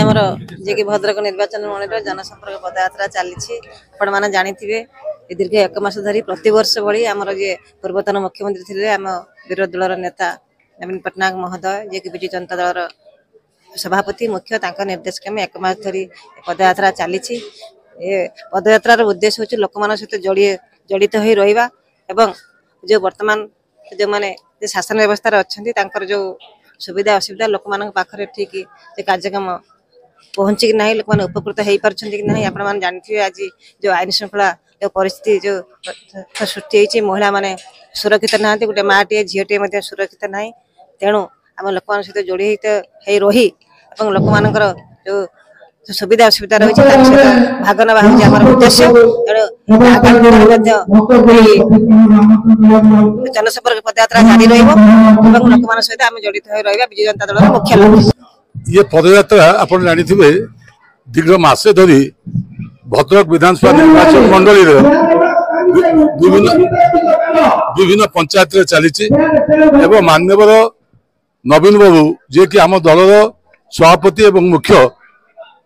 आमर जे भद्रक निर्वाचन मंडल जनसंपर्क पदयात्रा चली आपण मैंने जानी दीर्घ 1 मास धरी प्रतिवर्ष भली आमर जे पूर्वतन मुख्यमंत्री थे आम विरोधी दलर नेता नवीन पट्टनायक महोदय जे कि विजु जनता दलर सभापति मुख्य निर्देश क्रमे 1 मास धरी पदयात्रा चली पदयात्रार उद्देश्य हूँ लोक मान सहित जड़ित हो रहा एवं जो वर्तमान जो मैंने शासन व्यवस्था अच्छा जो सुविधा असुविधा लोक मान पाखे ठीक कार्यक्रम पहुँची ना लोक मैंने उपकृत हो पार्टी कि ना आप जानते आज जो आईन श्रृंखला जो परिस्थिति जो सृष्टि होती महिला माने सुरक्षित ना गोटे माटे झीटे सुरक्षित ना तेणु आम लोक सहित जोड़ी हो रही लोक मान जो सुविधा असुविधा रही भाग ना हमारे उद्देश्य जनसंपर्क पदयात्रा जारी लोक मान सहित आम जड़ित हो रहा विजु जनता दल मुख्य ये पदयात्रा आप जानी दीर्घ मासे धरी भद्रक विधानसभा निर्वाचन मंडल विभिन्न पंचायत चली मान्यवर नवीन बाबू जे कि आम दलर सभापति एवं मुख्य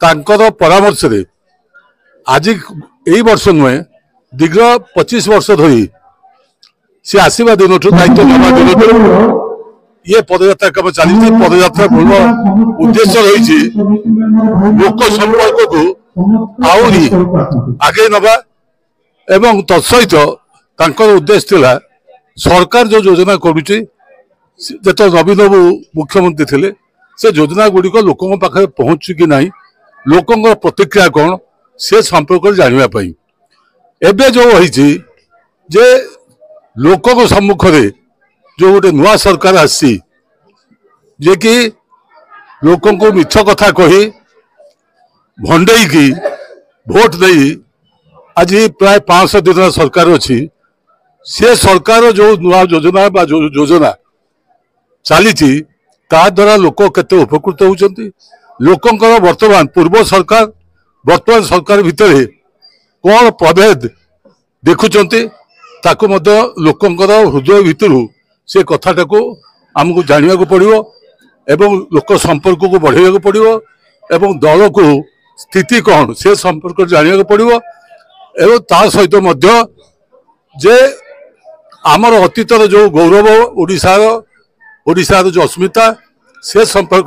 तांकर परामर्श रे आज यही वर्ष नुहे दीर्घ 25 वर्ष धरी सी आसवा दिन दायित्व नवा दिन ये पदयात्रा कम चली पदयात्रा मूल उद्देश्य रही लोक संपर्क को आहरी आगे नवा एवं तत्सहित उद्देश्य थिला सरकार जो योजना करुच्ची जो नवीन बाबू मुख्यमंत्री थे से योजना गुड़िक लोकों पाखे पहुँचु कि नहीं लोकों प्रतिक्रिया कौन से संपर्क जानापी एवं जो रही जे लोकों सम्मुख में जो गोटे नुआ सरकार आसी जे कि लोकों को मिछ कथा कही भंडई की भोट दे आज प्राय 500 दिन सरकार अच्छी से सरकार जो नुआ योजना योजना चली द्वारा लोक केते उपकृत होती लोकंकर वर्तमान पूर्व सरकार वर्तमान सरकार भितर कौन प्रभेद देखुंटे लोकंकर हृदय भितर से कथाटा को आमको जानवा पड़ो एवं लोक संपर्क को बढ़ावा पड़ो एवं दल को स्थिति कौन से संपर्क जानवा पड़ो एवं ता सहित जे आमर अतीतर जो गौरव ओडिशार जो अस्मिता से संपर्क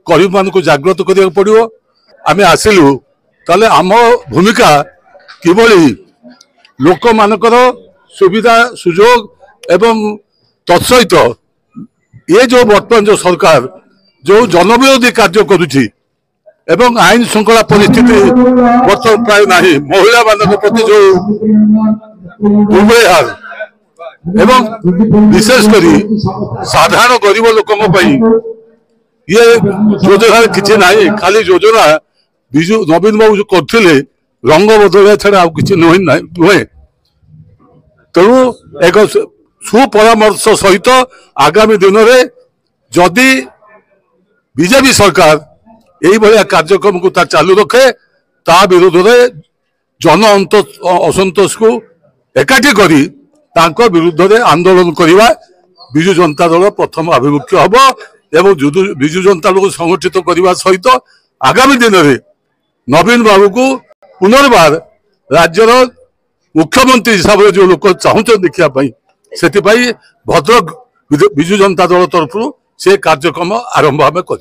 करी मान को जागृत करिया पड़ो आम आसिलु ताले आम भूमिका किभली लोक मानकर सुविधा सुजोग एवं तत्सहित ये जो वर्तमान जो सरकार जो जनविरोधी कार्य करुच्ची एवं आईन श्रृंखला परिस्थिति वर्तमान प्राय नहीं महिला मान प्रति जो दुर्व्यवहार एवं विशेषकर साधारण गरीब लोकों ये योजना किसी ना खाली योजना विजु नवीन बाबू जो करते रंग बदल छड़ा नुहे तेणु एक सुपरामर्श सहित आगामी दिन में जदि बीजेपी सरकार यही भाया कार्यक्रम को चालू रखे ता विरोध में जन असंतोष को एकाठी करी तांको विरुद्ध में आंदोलन करवा विजु जनता दल प्रथम आभिमुख्य हम एवं विजु जनता दल को संगठित करने सहित आगामी दिन में नवीन बाबू को पुनर्बार राज्यर मुख्यमंत्री हिसाब से जो लोग चाहते देखापी से भद्रक विजु जनता दल तरफ से कार्यक्रम आरंभ आम कर।